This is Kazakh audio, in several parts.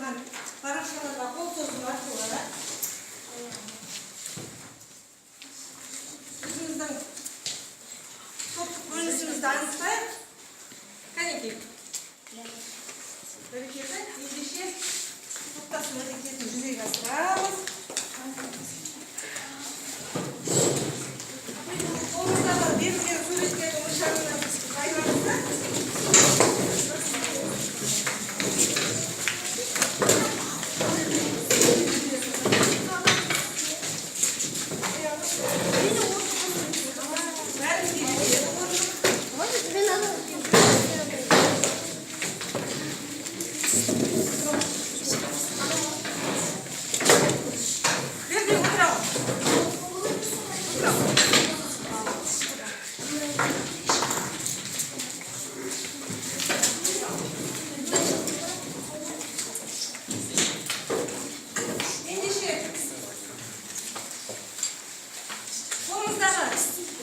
жатқан парақшаларға қол созу арқылы өзіміздің топтық бөлінісімізді анықтайық. Кәнекей. Бәрекелді, ендеше топтасу әрекетін жүзеге асырамыз. Қолымыздағы берілген суреттердің нышанына байланысты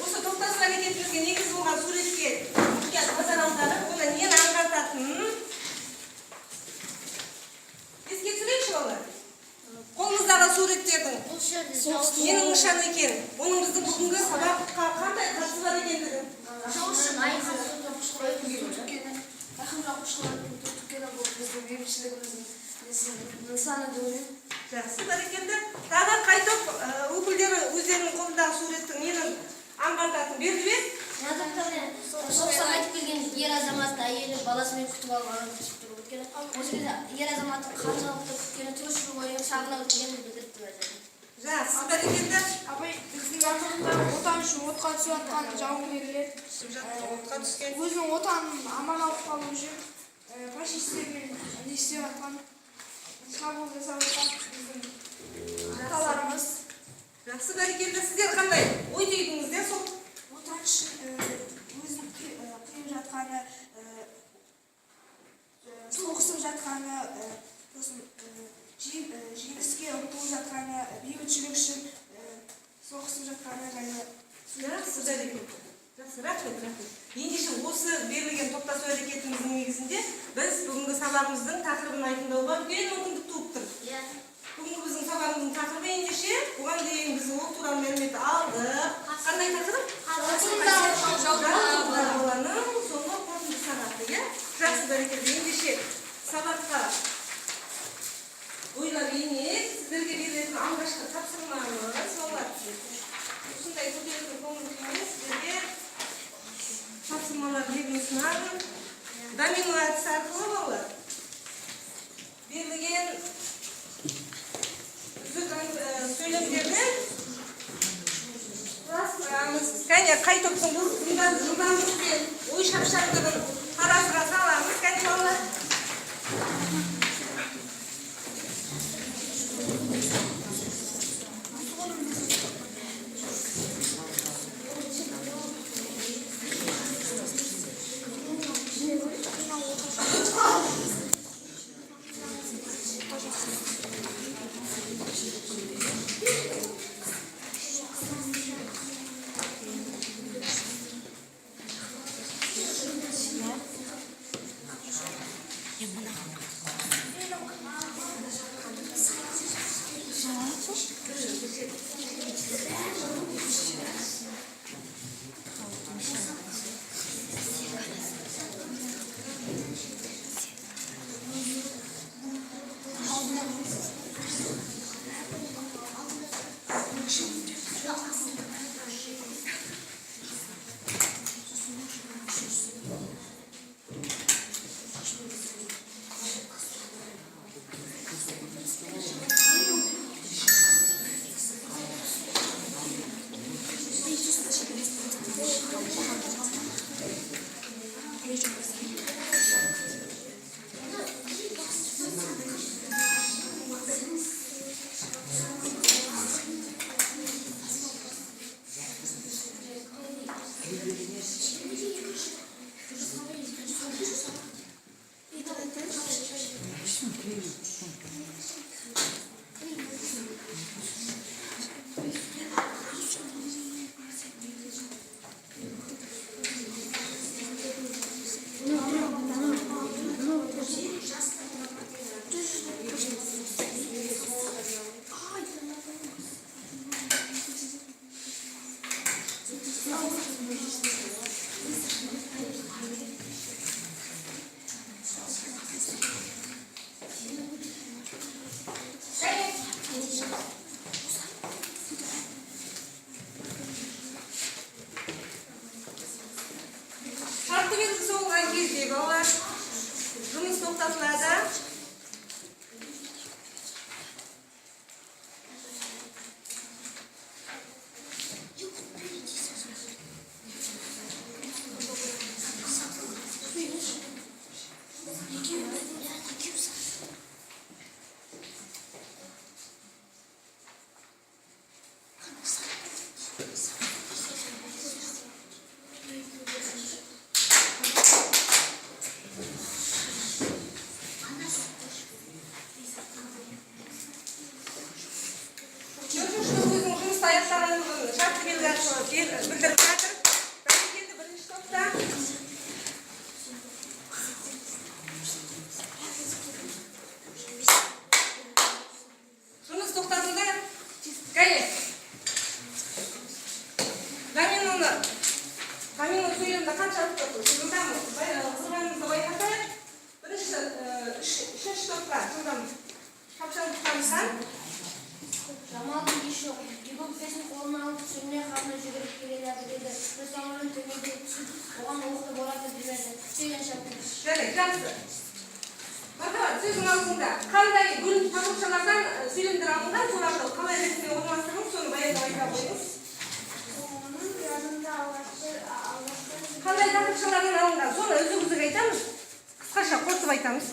осы топтасу әрекетімізге негіз болған суретке мұқият назар аударып, оны нені аңғартатынын еске түсірейікші балалар. Қолымыздағы суреттердің ненің нышаны екен, оның біздің бүгінгі сабаққа қандай қатысы бар екендігін. Жақсы, бәрекелді. Тағы қай топ өкілдері өздерінің қолындағы суреттің ненің аңғартатын берді бе? Соғыстан айтып келген ер азамат әйелі баласымен күтіп алғанын күтіп тұрып өткені. Осы кезде ер азаматтың қаншалықты күткені тыныш бойы сағына өткенін білдіріпті бәлкім. Жақсы, бәрекелді. Апай, біздің артымызда отан үшін отқа түсіп жатқан жауынгерлер өзінің отанын аман алып қалу үшін фашистермен не істеп жатқан, шабуыл жасап жатқан біздің аталарымыз. Жақсы, бәрекелді. Сіздер қандай ой түйдіңіздер сол? Отан үшін өзінің қиып жатқаны, соғысып жатқаны, жеңіске ұмтылып жатқаны, бейбітшілік үшін соғысып жатқаны және Жақсы, бәрекелді. Жақсы, рахмет. Ендеше осы берілген топтасу әрекетіміздің негізінде біз бүгінгі сабағымыздың тақырыбын айқындауға үлкен мүмкіндік туып тұр. Бүгінгі біздің сабағымыздың тақырыбы ендеше, оған дейін біз ол туралы мәлімет алдық. Қандай тақырып? Баланың соңғы қорытынды сағаты, иә? Жақсы, бәрекелді. Ендеше сабаққа ойлап енейік. Сіздерге берілетін алғашқы тапсырмамыз балалар. Осындай көтерілген көңіл күймен сіздерге тапсырмалар берілсін. Домино әдісі арқылы балалар берілген сөйлемдерді құрастырамыз. Кәне, қай топтың жылдамдықпен ой шапшаңдығын таразыға саламыз. Кәне, балалар. тырышчылыкка жылдам шапшаң тұтамыздан. Жамалдың кеші бигөкпесін қолына алып сүріне қабына жүгіріп келе жатыр еді. Біз самырын төмендей түсіп, оған оқты боратып жіберді. Күтпеген шапты. Жарайды, жақсы. Мархабат, сөзің аузыңда. Қандай бөлім тақырыпшалардан сөйлемдер алынған, соларды қалай ретінде орналастырыңыз, соны баяндап айта қойыңыз. Қандай тақырыпшалардан алынған, соны үзік-үзік айтамыз. Қысқаша қосып айтамыз.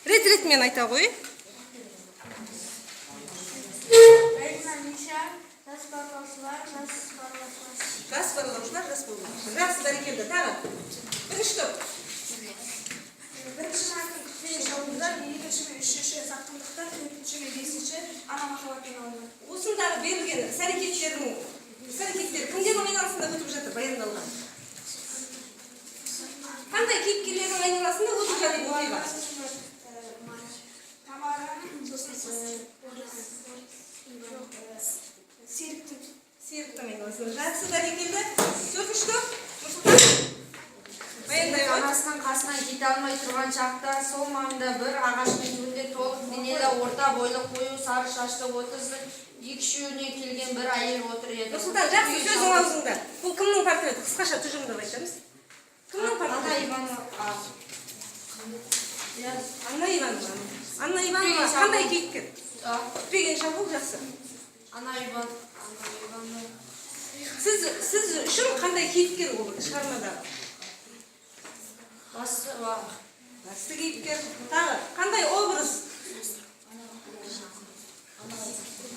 Рет-ретмен айта қой. Жас барлаушылар, жас барлаушылар. Жас барлаушылар, жас барлаушылар. Жақсы, бәрекелді. Тағы. Бірінші топ. Бірінші марканың күтпеген жауындар, екінші мен үшінші сақтандықтар, төртінші мен бесінші ана махаббатпен алынды. Осындағы берілген іс-әрекеттер кімдер номинасында өтіп жатыр, баяндалған? Қандай кейіпкерлердің айналасында өтіп жатыр оқиға? Тамараның Серіктің айналасында. Жақсы, бәрекелді. Төртінші топ. Нұрсұлтан. Баяндай ғой. Анасының қасынан кете алмай тұрған шақта сол маңда бір ағаштың түбінде толық денелі орта бойлы қою сары шашты 30-ның 2-үшеуіне келген бір әйел отыр еді. Нұрсұлтан, жақсы, сөзің аузыңда. Бұл кімнің портреті? Қысқаша тұжырымдап айтамыз. Кімнің портреті? Анна Иванова. Анна Иванова қандай кейіпкер? Күтпеген шабуыл, жақсы. Анна Иванова. Сіз үшін қандай кейіпкер ол шығармадағы? Басты кейіпкер. Тағы, қандай образ?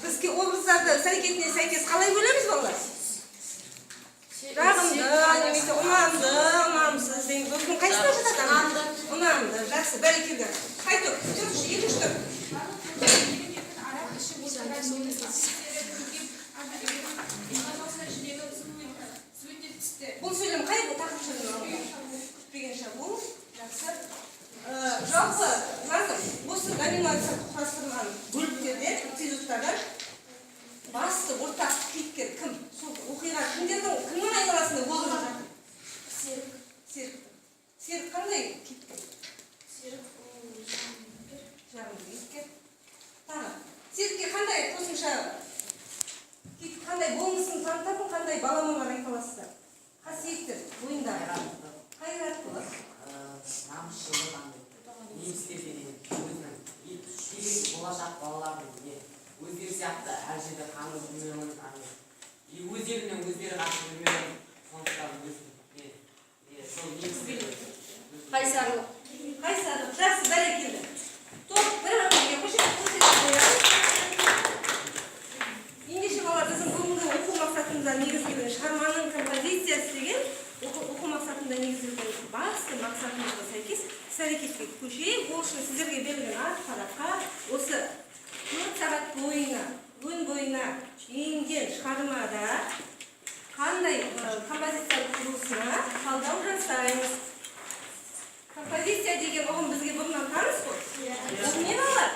Бізге образдарды іс-әрекетіне сәйкес қалай бөлеміз балалар? Жағымды, немесе ұнамды, ұнамсыз дейміз. Осының қайсына жатады? Ұнамды, жақсы, бәрекелді. Қай топ? Төртінші, екінші топ. Бұл сөйлем қай тақырыпшадан алынған? Күтпеген шабуыл, жақсы. Жалпы, Назым, осы номинация құрастырылған бөліктерде, эпизодтағы басты ортақ кейіпкер кім? Сол оқиға кімнің айналасында болып жатыр? Серік. Серік қандай кейіпкер? Жағымды кейіпкер. Тағы. Серікке қандай қосымша қандай болмысын танытатын, қандай баламалар айта аласыздар? Қасиеттер бойындағы. Қайраттылық. Намысшылық қандай. Немістерде өзінің келесі болашақ балалардың өздері сияқты әр жерде қаңыз жүрмеуін өздерінен өздері қатты жүрмеуін сондықтан сол немістер Қайсарлық. Қайсарлық, жақсы, бәрекелді. Топ, бір бірге қошемет. Ендеше балалар, біздің бүгінгі оқу мақсатымызда негізделген шығарманың композициясы деген оқу мақсатында негізделген басты мақсатымызға сәйкес іс-әрекетке көшейік. Ол үшін сіздерге берілген ақпаратқа осы 4 сағат бойына, өн бойына енген шығармада қандай композициялық құрылысына талдау жасаймыз. Композиция деген ұғым бізге бұрыннан таныс қой. Ол не балалар?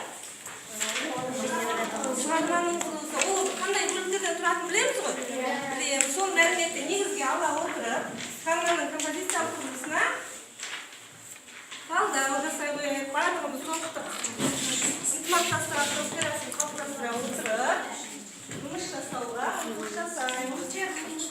Шығарманың құрылысы, ол қандай бөліктерден тұратынын білеміз ғой? Білеміз. Сол мәліметті негізге ала отырып, шығарманың композициялық құрылысына талдау жасай қояйық. Барлығымыз соқтық ынтымақтастық атмосферасын қалыптастыра отырып, жұмыс жасауға ұмтылыс жасаймыз.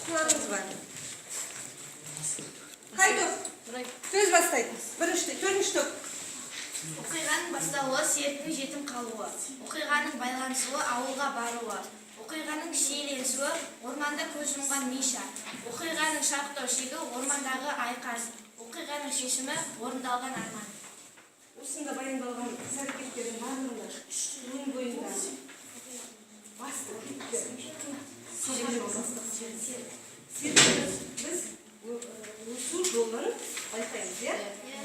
Сұрағыңыз бар. Қайтып? Сөз бастайды. Төртінші топ. Оқиғаның басталуы серттің жетім қалуы. Оқиғаның байланысуы ауылға баруы. Оқиғаның шиеленісуі орманда көз жұмған Миша. Оқиғаның шарықтау шегі ормандағы айқас. Оқиғаның шешімі орындалған арман. Осында баяндалған іс-әрекеттердің барлығында өн бойында басты кейіпкер біз өсу жолын байқаймыз, иә?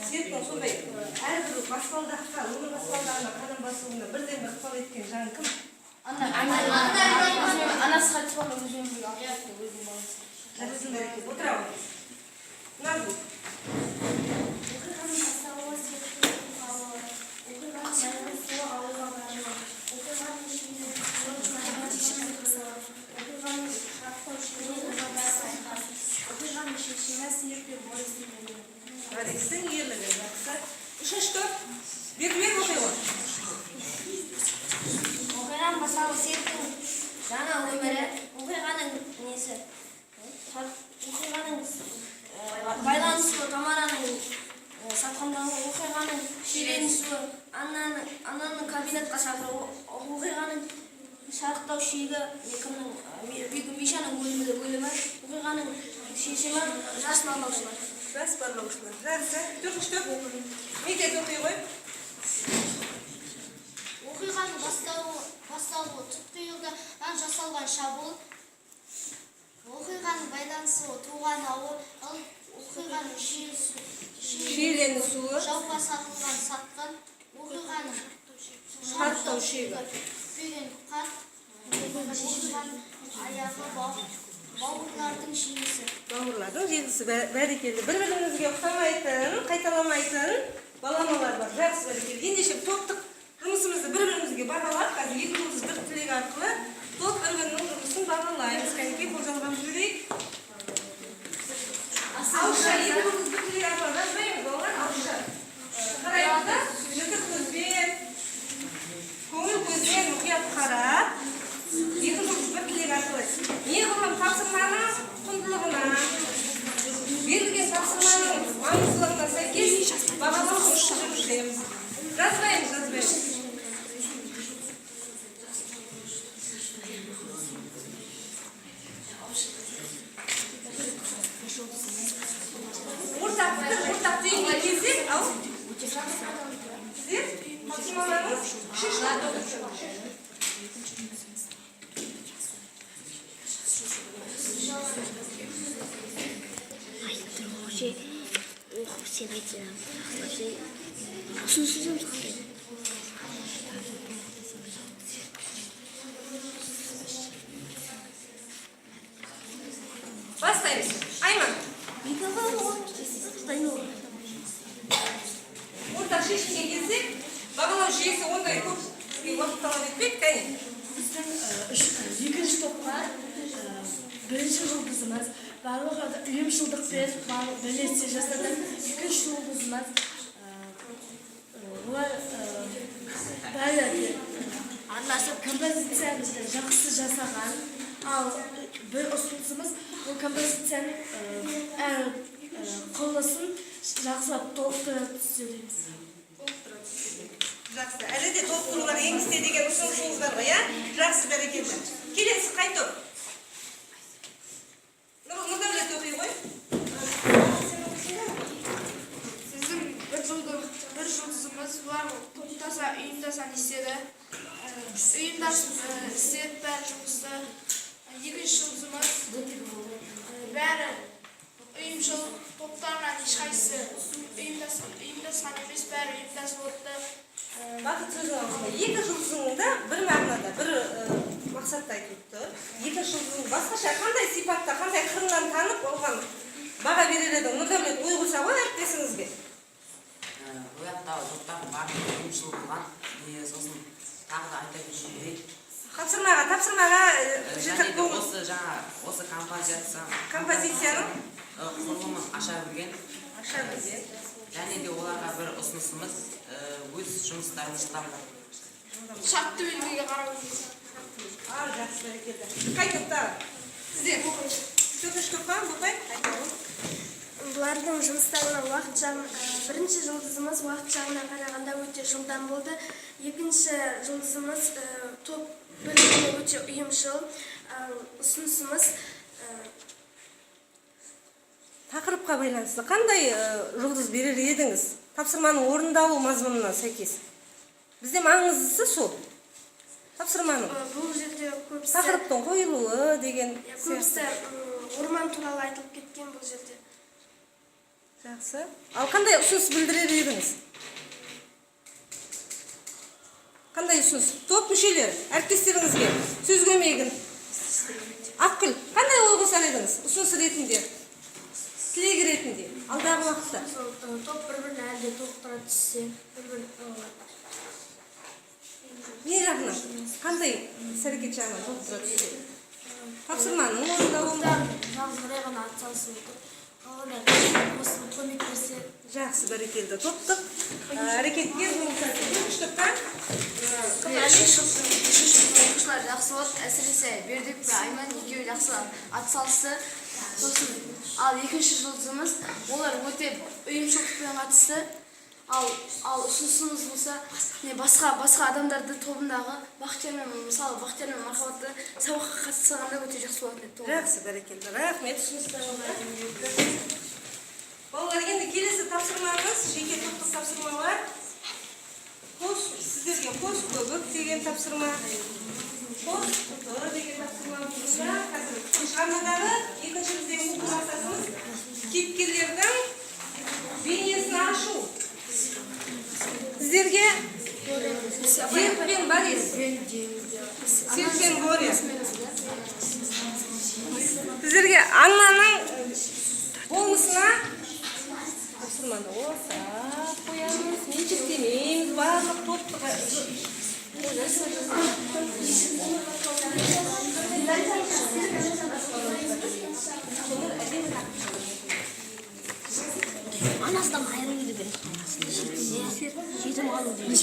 Серттің сондай әрбір баспалдаққа, өмір баспалдағына қадам басуына бірден бір ықпал еткен жан кім? Анасы қайтыс болған өзім Өзің бәрекет, отыра ғой. Назгүл. Оқиғаның басталуы серттің жетім қалуы. Оқиғаның байланысуы ауылға баруы. Оқиғаның шешімі оқиғаның шарықтау шегі ормандағы айқас. Оқиғаның шешімі серт пен борыстың ерлігі. Борыстың ерлігі, жақсы. Үшінші топ. Бер оқиға. Оқиғаның басталуы серттің жаңа өмірі. Оқиғаның несі? Оқиғаның байланысуы Тамараның сатқандағы. Оқиғаның шиеленісуі Аннаның кабинетқа шақыруы. Оқиғаның шарықтау шегі Мишаның өлімі. Оқиғаның шешімі жас барлаушылар. Жас барлаушылар. Жақсы. Төртінші топ. Мекет оқи ғой. Оқиғаның басталуы тұтқиылдан жасалған шабуыл. Оқиғаның байланысуы туған ауыл. Оқиғаның шиеленісуі жауға сатылған сатқын. Оқиғаның шарықтау шегі күтпеген қар. Оқиғаның аяғы бауырлардың жеңісі. Бауырлардың жеңісі бәрекелді. Бір-біріңізге ұқсамайтын, қайталамайтын баламалар бар. Жақсы бәрекелді. Ендеше топтық жұмысымызды бір-бірімізге бағалап, қазір екі жұлдыз бір тілек арқылы топ бір-бірінің жұмысын бағалаймыз. Кәнекей болжалған жүрейік. Ауызша екі жұлдыз бір тілек арқылы жазбаймыз, балалар, ауызша. Қараймызда, жітір көзбен, көңіл көзбен мұқият қарап, екі жұлдыз бір тілек арқылы неғұрлым тапсырманың құндылығына, берілген тапсырманың маңыздылығына сәйкес бағалау жұмысын жүргіземіз. Жазбаймыз. Ортақ түйінге келсек, ау? Сіздер тапсырмаларыңыз бастаймыз. Айман. Ортақ шешімге келсек, бағалау жүйесі ондай көп уақыт талап етпейді, кәне? Біздің екінші топқа бірінші жұлдызымыз барлығы ұйымшылдықпен бірлесе жасады. Екінші жұлдызымыз олар бәрі араласып композицияны жақсы жасаған. Ал бір ұсынысымыз бұл композицияның құрылысын жақсылап толықтыра түсіреміз. Жақсы. Әлі де толықтырулар енгізсе деген ұсынысыңыз бар ғой, иә? Жақсы, бәрекелді. Келесі қай топ? Нұрдәулет оқи ғой. Сіздің бір жұлдызымыз бар, топтаса, ұйымдаса не істеді? Ұйымдасып істеді бәрі жұмысты. Екінші жұлдызымыз бәрі ұйымшыл топтарынан ешқайсысы ұйымдасқан емес, бәрі ұйымдасып отты. Бақыт сөзің алғанда, екі жұлдызыңда бір мағынада, бір мақсатта айтылыпты. Екі жұлдызың басқаша қандай сипатта, қандай қырынан танып, оған баға берер едің. Нұрдәулет ой қойса ғой әріптесіңізге. Ояқтағы топтардың барлығы ұйымшыл болған. Сосын тағы да айта кетейік. Тапсырмаға және де осы композицияның құрылымын аша білген. Және де оларға бір ұсынысымыз өз жұмыстарын ұстамды. Шартты белгіге қарап жақсы бәрекелді. Қай топтағы? Сіздер. бұлардың жұмыстарына уақыт жағын бірінші жұлдызымыз уақыт жағына қарағанда өте жылдам болды. Екінші жұлдызымыз топ бөлігіне өте ұйымшыл. Ұсынысымыз Тақырыпқа байланысты қандай жұлдыз берер едіңіз? Тапсырманың орындалу мазмұнына сәйкес. Бізде маңыздысы сол. Тапсырманың. Бұл жерде көбісі Тақырыптың қойылуы деген. көбісі орман туралы айтылып кеткен бұл жерде. Жақсы. Ал қандай ұсыныс білдірер едіңіз? Қандай ұсыныс? Топ мүшелері, әріптестеріңізге сөз көмегін. Ақгүл, қандай ой қосар едіңіз? Ұсыныс ретінде, тілек ретінде, алдағы уақытта. Топ бір-бірін әлде толықтыра түссе, Не жағынан? Қандай іс-әрекет жағынан толықтыра түссе? Тапсырманың орындалуында. ғана атсалысып отыр. Қалғандар осыны көмектесе. Жақсы, бәрекелді. Топтық әрекетке үш топта. Оқушылар жақсы болды, әсіресе Бердік пен Айман екеуі жақсы атсалысты. Сосын ал екінші жұлдызымыз олар өте ұйымшылдықпен қатысты. Ал ұсынысымыз болса басқа адамдарды тобындағы Бақтиярмен, мысалы Бақтиярмен Мархабатты сабаққа қатысқанда өте жақсы болатын еді. Жақсы, бәрекелді. Рахмет, ұсыныстарыңызға. Балалар, енді келесі тапсырмаңыз, жеке топтық тапсырмалар. Сіздерге қос көбік деген тапсырма. Қос құты деген тапсырма бойынша қазір шығармадағы екінші біздегі оқу мақсатымыз кейіпкерлердің бейнесін ашу. Сіздерге Серік пен Борис. Серік пен Борис. Сіздерге Аннаның болмысына тапсырманы осап қоямыз, меншіктемейміз, барлық топтық. Анасынан айырылды бері. Жетім қалу дейді.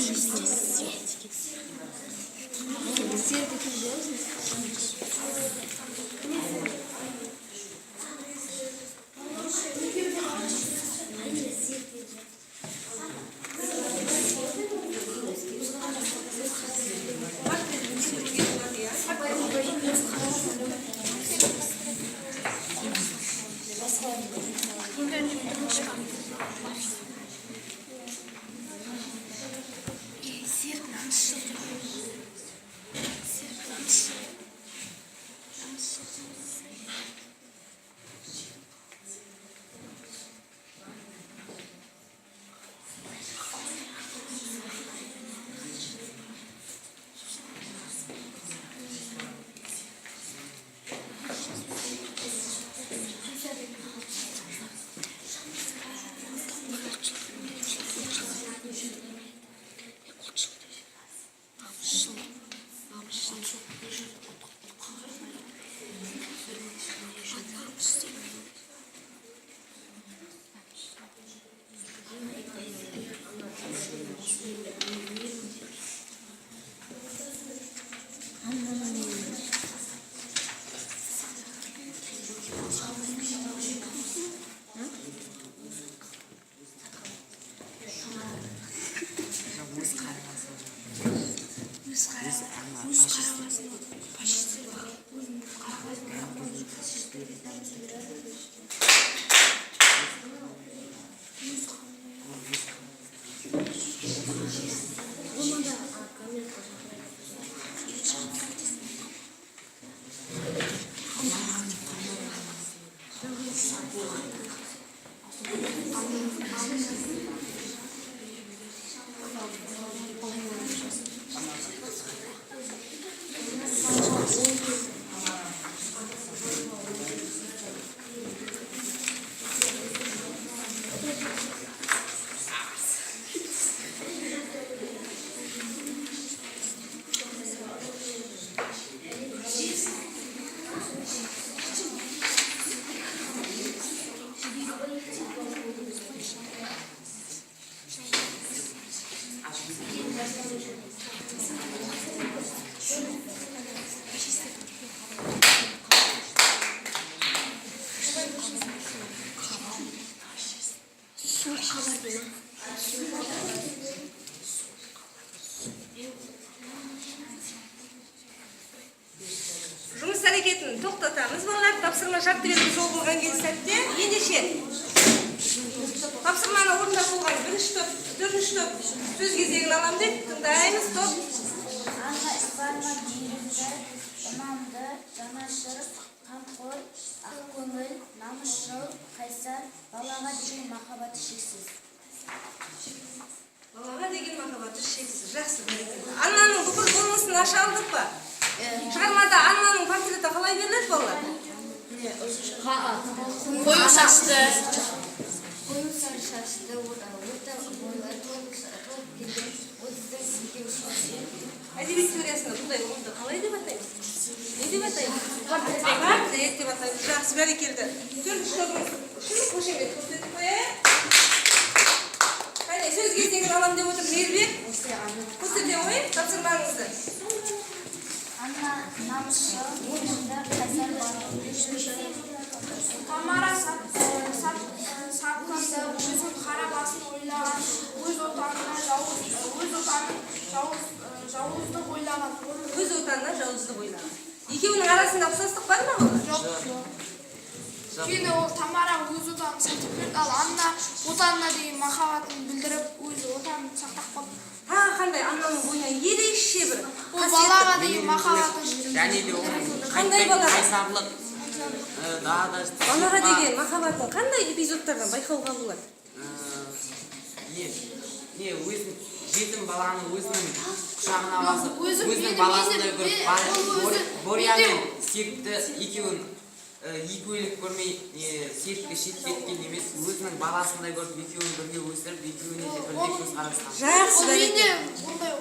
Жұмыс әрекетін тоқтатамыз. Балалар тапсырма шартты беріп жол болған сәтте ендеше тапсырманы орындап болған бірінші топ, төртінші топ сөз кезегін аламын деп тыңдаймыз. Топ Анна Ивановна Дириза, ұнамды, жанашыр, қамқор, ақкөңіл, намысшыл, қайсар, балаға деген махаббаты шексіз. балаға деген махаббаты шексіз. Жақсы. Аннаның бүкіл болмысын аша алдық па? Шығармада Аннаның портреті қалай беріледі балалар? Қою шашты. Қою сары шашты, орта бойлы, толық келген, 32 жыл. Әдебиет теориясында бұндай ұғымды қалай деп атаймыз? Не деп атаймыз? Портрет деп атаймыз. Жақсы, бәрекелді. Төртінші тобымыз үшін қошемет көрсетіп қояйық. Қане, сөз кезегін аламын деп отыр Мейірбек. Көрсете қойып, тапсырмаңызды. Анна намысшыл, ойында қайсар барлығы. Тамара сапқанда өзін қара басын ойлаған, өз отанына жауыздық ойлаған. Өз отанына жауыздық ойлаған. Екеуінің арасында ұқсастық бар ма балалар? Жоқ. Өйткені ол Тамара өз отанын сатып берді, ал Анна отанына деген махаббатын білдіріп, өз отанын сақтап қалды. Қандай Аннаның бойынан ерекше бір Ол балаға деген махаббатын және де Қандай балаға? қайсарлық балаға деген махаббатын қандай эпизодтардан байқауға болады? өзін жетім баланы өзінің құшағына басып, өзім өзінің баласындай көріп, Боря мен Серікті екеуін екі өлік көрмей, Серікті шеттеткен емес, өзінің баласындай көріп, екеуін бірге өсіріп, екеуіне де бірге көзқарастан. Жақсы, менде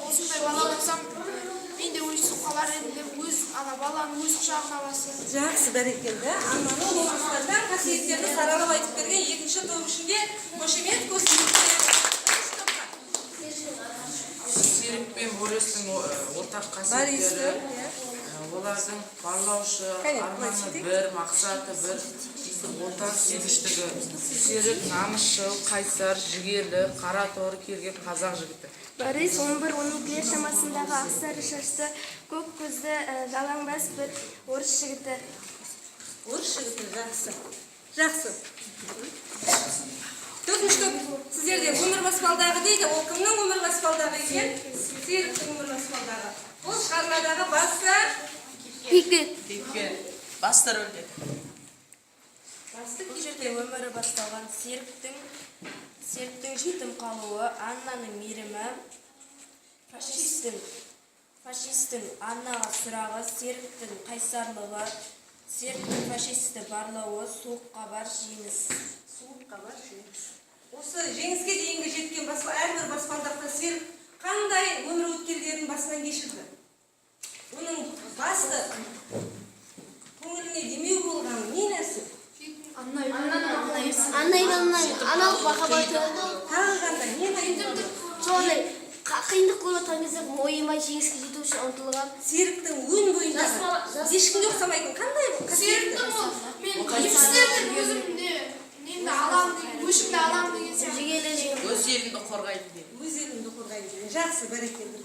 осындай бала болсам, мен де өйстіп қалар едім деп, өз баланы өз құшағына басып. Жақсы, бәрекелді. Аннаның болмыстардан қасиеттерді саралап айтып берген екінші топ ішінде қошемет көрсетті. Серік пен Борестің ортақ қасиеттері, олардың барлаушы, арманы бір, мақсаты бір, отан сүйгіштігі. Серік намысшыл, қайсар, жігерлі, қара торы келген қазақ жігіті. Борис 11-12 шамасындағы ақ сары шашты, көк көзді, жалаңбас бір орыс жігіті. Орыс жігіті, жақсы. Жақсы. Төртінші топ сіздерде өмір баспалдағы дейді. Ол кімнің өмір баспалдағы екен? Серіктің өмір баспалдағы. Ол шығармадағы басты Кейіпкер. Басты рөлде. Бұл жерде өмірі басталған Серіктің жетім қалуы, Аннаның мейірімі, фашистің Аннаға сұрағы, Серіктің қайсарлығы, Серіктің фашисті барлауы, суыққа бар жеңіс. Осы жеңіске дейінгі жеткен әрбір баспалдақта Серік қандай өмір өткелдерін басынан кешірді? Оның басты көңіліне демеу болған не нәрсе? Анна Ивановнаның аналық махаббаты. Тағы қандай, не қайында? Сондай қиындық болып жатқан кезде мойымай жеңіске жету үшін ұмтылған. Серіктің өн бойындағы ешкімге ұқсамайтын қандай қасиетті? Мен немістерден өзімді алам деген, өшімді алам деген сияқты. Өз еліңді қорғайды деп. Өз елімді қорғайды деген. Жақсы, бәрекелді.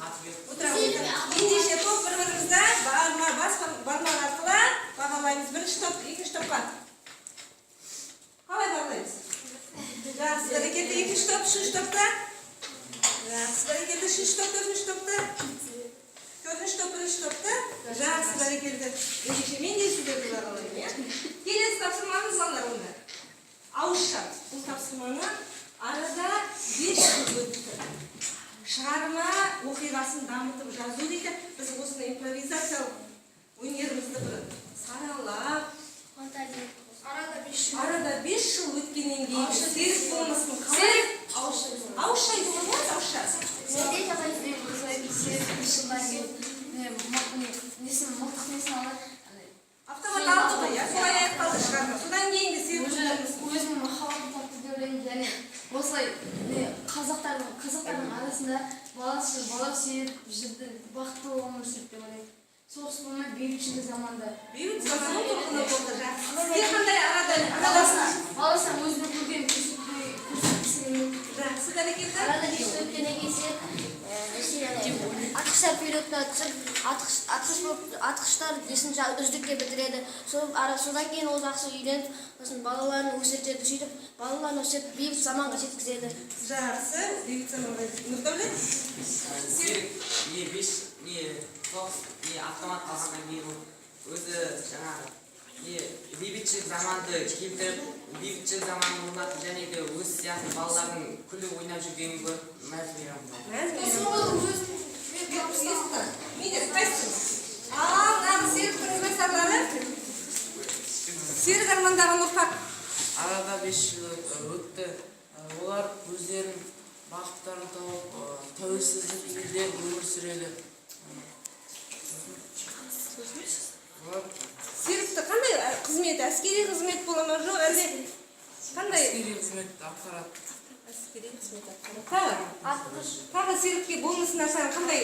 Ендеше топ бір-бірімізді бармақ арқылы бағалаймыз. Бірінші топ, екінші топқа. Қалай бағалаймыз? Жақсы, бәрекелді. Екінші топ, үшінші топта. Жақсы, бәрекелді. Үшінші топ, төртінші топта. Төртінші топ, бірінші топта. Жақсы, бәрекелді. Ендеше мен де сіздерді бағалаймын. Келесі тапсырмамыз балалар онда. Ауызша. Бұл тапсырманы арада 5 жыл өтті. Шығарма оқиғасын дамытып жазу дейді. Біз осыны импровизациялық өнерімізді бір саралап, арада 5 жыл өткеннен кейін Серік болмысын қалай? Ауызша айтуға болады, ауызша. Автомат алды ғой, солай аяқталды шығарма. Содан кейінгі Серік болмысын. Өзінің махаббатын тапты деп ойлаймын, және осылай қазақтардың арасында бала сүйіп жүрді, бақытты өмір сүрді деп ойлаймын. Соғыс болмай бейбітшілік заманда. Бейбіт заманның тұрғыны болды, жақсы. Сіздер қандай арадасың? Баласынан өзінің көрген көрсеткісі келмейді. Жақсы. Kız hareketi. Arada bir ötkene gelse, atışlar pilotuna çıkıp, atışlar desin üzdükle bitiredi. Sodan keyin o'zi yaxshi uylanib, balalarni o'sirtadi, сөйтіп, balalarni o'sirtib, beyhush zamonga yetkazadi. Жақсы, бейбіт заманға. Нұрдәулет? серік беш соғыс автомат қалғаннан кейін өзі жаңағы бейбітшілік заманды келтіріп, бейбітшілік заманын орнатып, және де өз сияқты балалардың күліп ойнап жүргенін көріп мәз мейрамда. Мидер, қайсың? Нағы серіктің өзбекстарлары? Серік армандаған ұрпақ. Арада 5 жыл өтті. Олар өздерінің бақыттарын тауып, тәуелсіздік елде өмір сүреді. Серікті қандай қызмет? Әскери қызмет бола ма жоқ, әлде қандай? Әскери қызметті атқарады. Әскери қызмет атқарады. Тағы серікке болмысын ашқан қандай?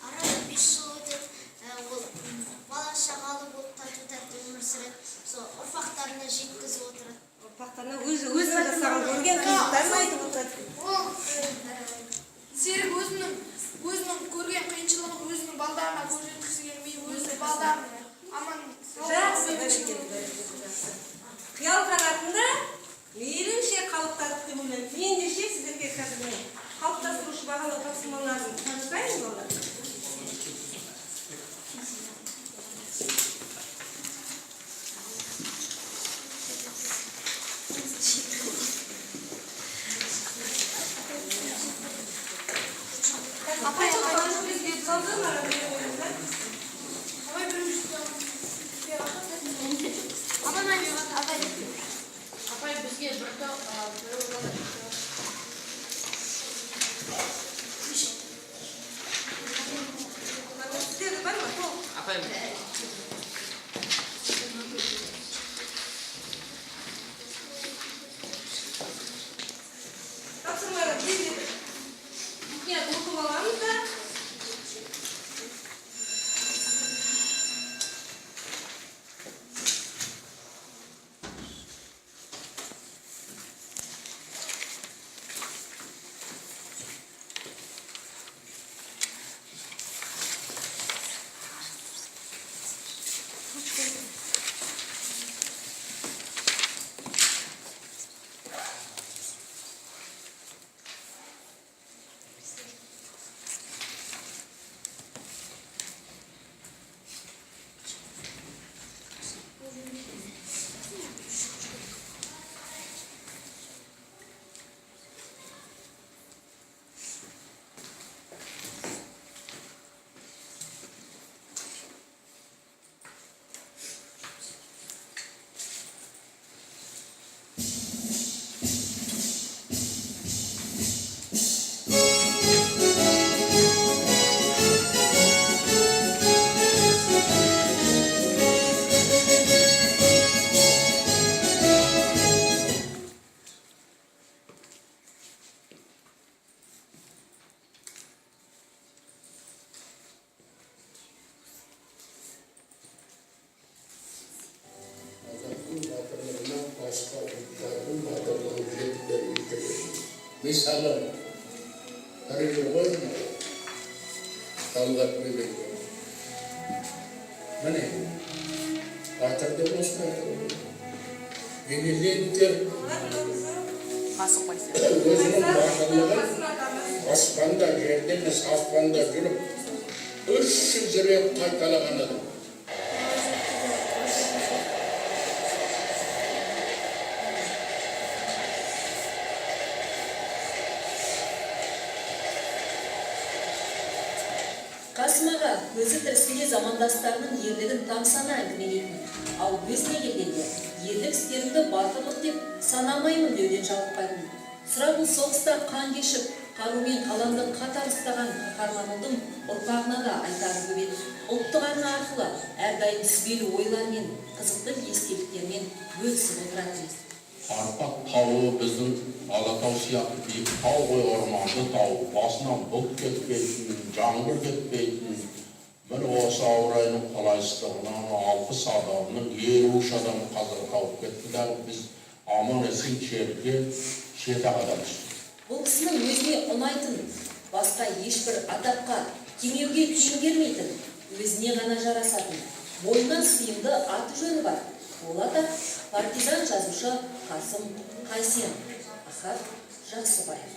Арада 5 жыл өтеді, ол бала шағалы болып тату-тәтті өмір сүреді, сол ұрпақтарына жеткізіп отырады. Ұрпақтарына өзінің жасаған көрген қиындықтарын айтып отырады. Ол серік өзінің көрген қиыншылығын өзінің балдарына көрсеткісі келмей, өзінің балдарын аман Жақсы, бәрекелді. Қиял қанатында мейлінше қалыптасып деп ойлаймын. Ендеше сіздерге қазір қалыптастырушы бағалы тапсырмаларын таныстайын болар. Апай бізге бір тоқ Сіздерде бар ма? Сол. апайым Тапсырманы береді. Мұқият оқып аламыз да. Мысалы, қарайды ғой, талғат бөлек. Міне, батырды осылай айтады. Бенедеттер өзінің батырлығын аспанда, жерде емес аспанда жүріп, 300 рет қайталаған адам. Қасым аға өзі тірісінде замандастарының ерлігін тамсана әңгімелейтін. Ал өзіне келгенде ерлік істерімді батырлық деп санамаймын деуден жалықпайтын. Сұрапыл соғыста қан кешіп, қарумен қаламды қатар ұстаған қаһарманудың ұрпағына да айтары көп еді. Ұлттық арна арқылы әрдайым сүбелі ойлармен, қызықты естеліктермен бөлісіп отыратынбыз. Арпақ тауы біздің Алатау сияқты биік тау ғой, орманды тау, басынан бұлт кетпейтін, жаңбыр кетпейтін. Бір осы ауыр райының қолайсыздығынан 60 адамның 53 адам қазір қалып кетті да біз аман есен жерге 7 адам түстік. Бұл кісінің өзіне ұнайтын, басқа ешбір атаққа теңеуге тиын бермейтін, өзіне ғана жарасатын, бойынан сыйымды аты жөні бар. Ол атақ партизан жазушы Қасым Қайсен, Ахат Жақсыбаев.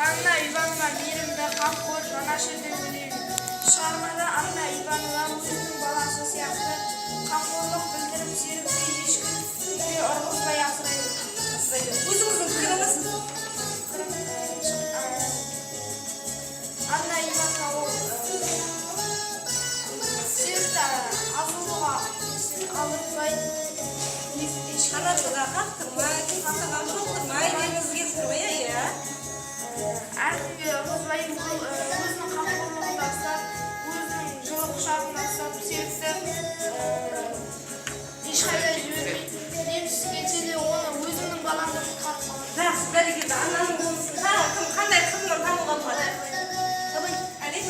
Анна Иванова мейірімді қамқор жанашырдың біледі. Шығармада Анна Иванова өзінің баласы сияқты қамқорлық білдіріп, серікті ешкімге ұрғызбай асырайды. Өзіңіздің пікіріңіз? Анна Иванова ол серікті азулыға алыртпай, Қанатыға қақтырмай, қасыға жоқтырмай дегіңіз келсін ғой, иә? әркімге ұрғызбай, өзінің қамқорлығында ұстап, өзінің жылы құшағында ұстап, серікті ешқайда жібермейді. Немсіз кетсе де оны өзінің баламды құтқарып қалады. Жақсы, бәрекелді. Ананың болмысын қандай қызынан тануға болады? Әлі?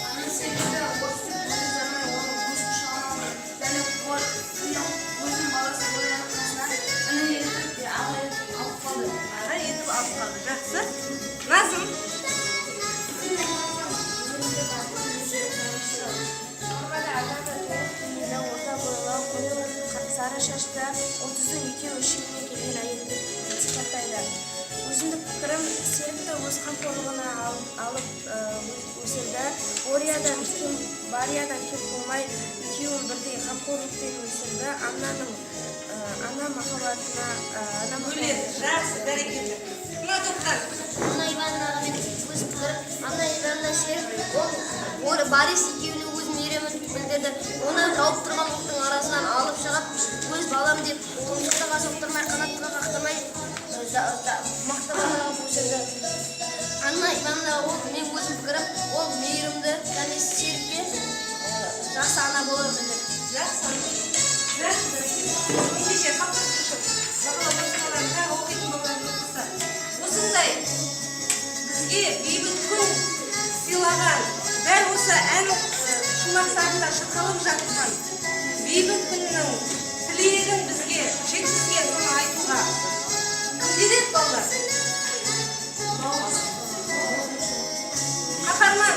Ана серікті орыстың көзі жармай, оны өз құшағына алып, және өзінің баласы ойланып қасына іні етіп, аға етіп алып қалды. Аға етіп алып қалды. Жақсы. Назым? Шығармада адамды толық денелі, орта бойлы, қою сары шашты, 30-ның екеуі шегіне келген әйелді сипаттайды. Өзіндік пікірім, серікті өз қамқорлығына алып өсірді. Бориядан кеп болмай, екеуін бірдей қамқорлықпен өсірді. Ана махаббатына Жақсы, бәрекелді. Мына тоқтар. Анна Ивановнаға мен өз пікірім, Анна Ивановна серік, ол Борис екеуіне өз мейірімін білдірді. Оны жауып тұрған оқтың арасынан алып шығып, өз балам деп тұмсықтыға соқтырмай, қанаттыға қақтырмай, мақтабаларға өсірді. Анна Ивановна ол мен өз пікірім, ол мейірімді және серікке жақсы ана болып білді. Жақсы. Ендеше қаптыршы. Бағалабасыларын тағы оқитын балаларын оқыса. Осындай бізге бейбіт күн сыйлаған, дәл осы ән шумақтарында шырқалып жатқан бейбіт күннің тілегін бізге жеткізген соны айтуға кім келеді балалар? Қаһарман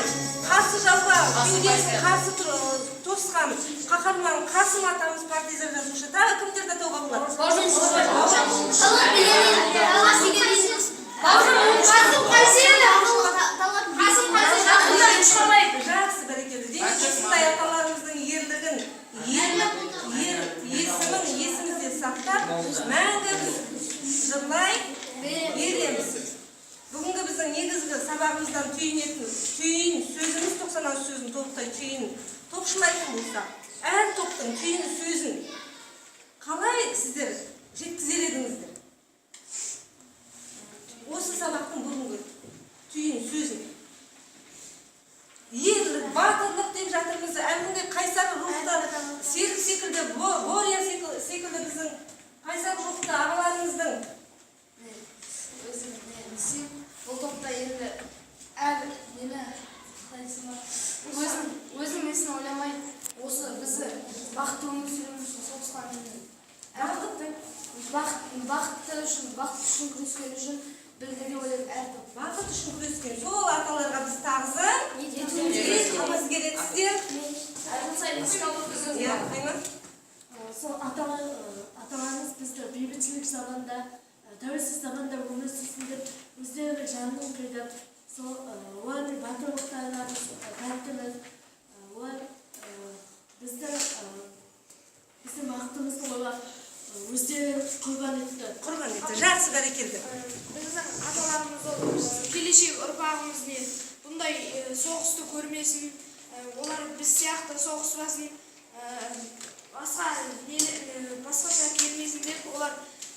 қарсы жауға кеудесін қарсы тосқан қаһарман Қасым атамыз партизан жазушы. Тағы кімдерді атауға болады? Жақсы, бәрекелді. Демек осындай аталарымыздың ерлігін, есімізде сақтап, мәңгі біз жырлай береміз. Бүгінгі біздің негізгі сабағымыздан түйін сөзіміз 90 сөзін толықтай түйін топшылайтын болса, әр топтың түйін сөзін қалай сіздер жеткізер едіңіздер? Осы сабақтың бүгінгі түйін сөзін. Ерлік, батырлық деп жатырмыз, әлгіндей қайсар рухты, серік секілді, бория секілді біздің қайсар рухты ағаларымыздың. Бұл топта енді әр нені өзінің несін ойламай, осы бізді бақытты өмір сүруіміз үшін соғысқан бақытты үшін күрескен үшін білдіре ойлап әр топ. Бақыт үшін күрескен сол аталарға біз тағзым етуіміз керек сіздер. Сол аталарымыз бізді бейбітшілік заманда, тәуелсіз заманда өмір сүрсін деп өздері жанын қидып, сол олардың батырлықтарына тәнтіміз, олар біздің бақытымызды ойлап өздері құрбан етті. Құрбан етті. Жақсы, бәрекелді. Біздің аталарымыз ол келешек ұрпағымыз не бұндай соғысты көрмесін, олар біз сияқты соғыспасын, басқаша келмесін деп, олар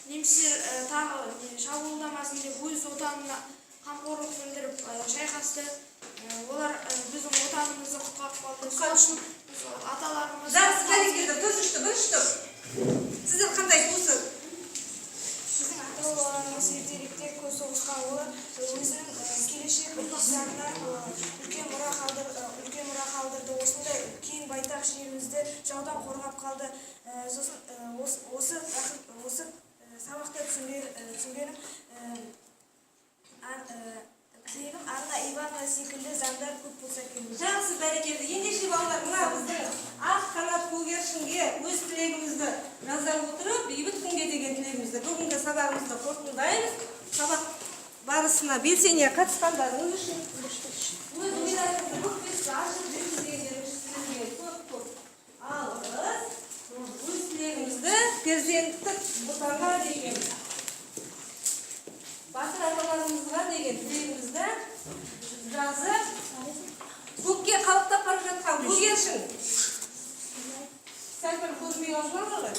немістер тағы шабуылдамасын деп өз отанына қамқорлық білдіріп шайқасты. Олар біздің отанымызды құтқарып қалды. Сол үшін аталарымыз... Жақсы, бәрекелді. Төртінші, бірінші топ. Сіздер қандай осы? Біздің аталарымыз ертеректе көз соғысқан, олар өзінің келешек ұрпақтарына үлкен мұра қалдырды. Осындай кең байтақ жерімізді жаудан қорғап қалды. Сосын осы сабақта түсінгенім Анна Ивановна секілді заңдар көп болса екен. Жақсы, бәрекелді. Ендеше балалар, мына біздің ақ қанат көгершінге өз тілегімізді жаза отырып, бейбіт күнге деген тілегімізді бүгінгі сабағымызды қорытындылаймыз. Сабақ барысына белсене қатысқандарыңыз үшін өз ойларыңызды бүкпесіз ашып жүргізгендеріңіз сіздерге көп алғыс. Өз тілегімізді перзенттік отанға деген, батыр аталарымызға деген тілегімізді жазып, көкке қалықтап бара жатқан көгершін. Сәл бір көрмей қалған ғой.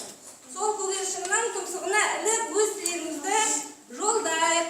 Сол көгершіннің тұмсығына іліп өз тілегімізді жолдайық.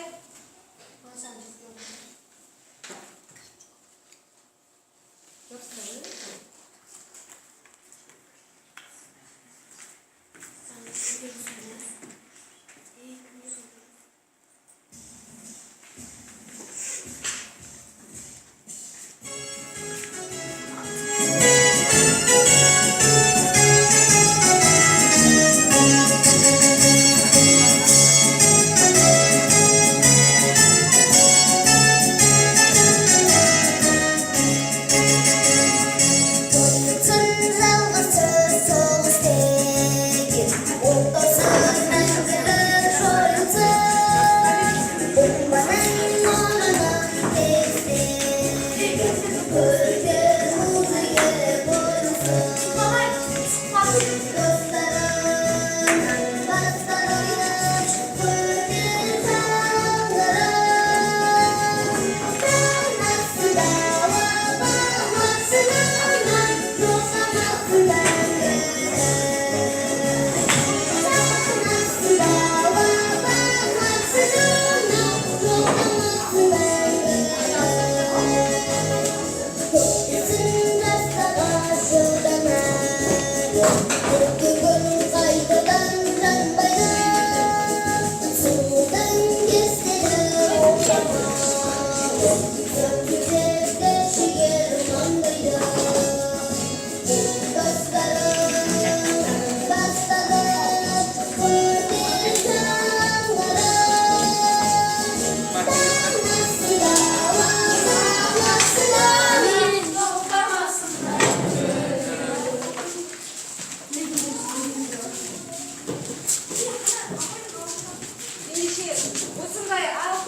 Осындай ал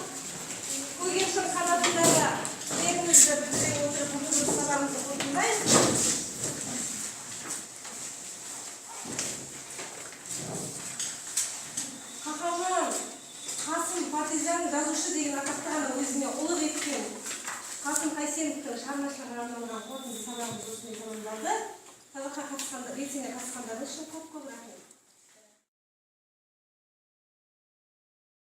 көгершін қанатындағы тілегімізді білдіре отырып бүгінгі сабағымызды қорытындылаймыз. Қаһарман Қасым партизан жазушы деген атақты ғана өзіне ұлық еткен Қасым Қайсеновтың шығармашылығына арналған қорытынды сабағымыз осындай tamamlandı. Сабаққа қатысқандар, белсене қатысқандар үшін көп рахмет.